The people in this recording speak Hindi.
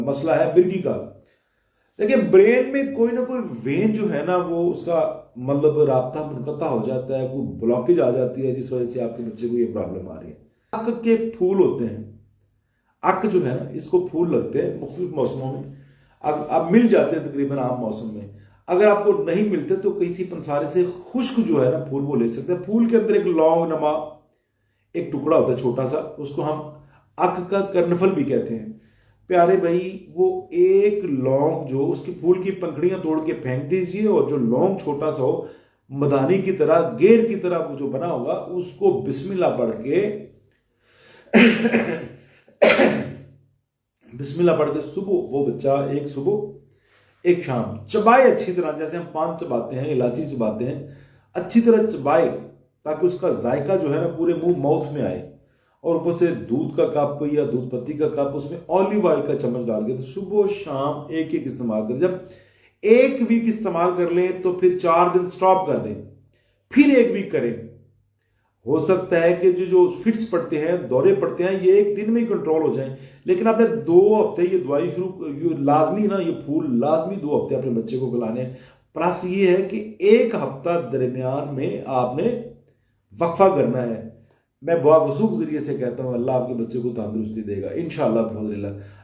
मसला है बिरकी का। देखिए ब्रेन में कोई ना कोई वेन जो है ना वो उसका मतलब राब्ता मुनक़ता हो जाता है, कोई ब्लॉकेज आ जाती है जिस वजह से आपके बच्चे को ये प्रॉब्लम आ रही है। अक के फूल होते हैं, अक जो है ना इसको फूल लगते हैं मुख्तलिफ मौसमों में। अब मिल जाते हैं तकरीबन आम मौसम में। अगर आपको नहीं मिलते तो किसी पंसारे से खुश्क जो है ना फूल वो ले सकते हैं। फूल के अंदर एक लौंग नमा एक टुकड़ा होता है छोटा सा, उसको हम अक का कर्नफल भी कहते हैं। प्यारे भाई वो एक लौंग जो उसकी फूल की पंखड़ियां तोड़ के फेंक दीजिए, और जो लौंग छोटा सा हो मदानी की तरह गेर की तरह वो जो बना होगा उसको बिस्मिल्लाह पढ़ के बिस्मिल्लाह पढ़ के सुबह वो बच्चा एक सुबह एक शाम चबाए अच्छी तरह, जैसे हम पान चबाते हैं इलायची चबाते हैं, अच्छी तरह चबाए ताकि उसका जायका जो है ना पूरे मुंह माउथ में आए। और ऊपर से दूध का कप या दूध पत्ती का कप उसमें ऑलिव ऑयल का चम्मच डाल के तो सुबह शाम एक एक इस्तेमाल करें। जब एक वीक इस्तेमाल कर लें तो फिर 4 दिन स्टॉप कर दें, फिर एक वीक करें। हो सकता है कि जो जो फिट्स पड़ते हैं दौरे पड़ते हैं ये एक दिन में ही कंट्रोल हो जाएं, लेकिन आपने 2 हफ्ते ये दवाई शुरू लाजमी ना, ये फूल लाजमी 2 हफ्ते अपने बच्चे को खिलाने। प्लस ये है कि 1 हफ्ता दरमियान में आपने वक्फा करना है। मैं बहुत वसूख जरिए से कहता हूं अल्लाह आपके बच्चे को तंदुरुस्ती देगा इंशाअल्लाह।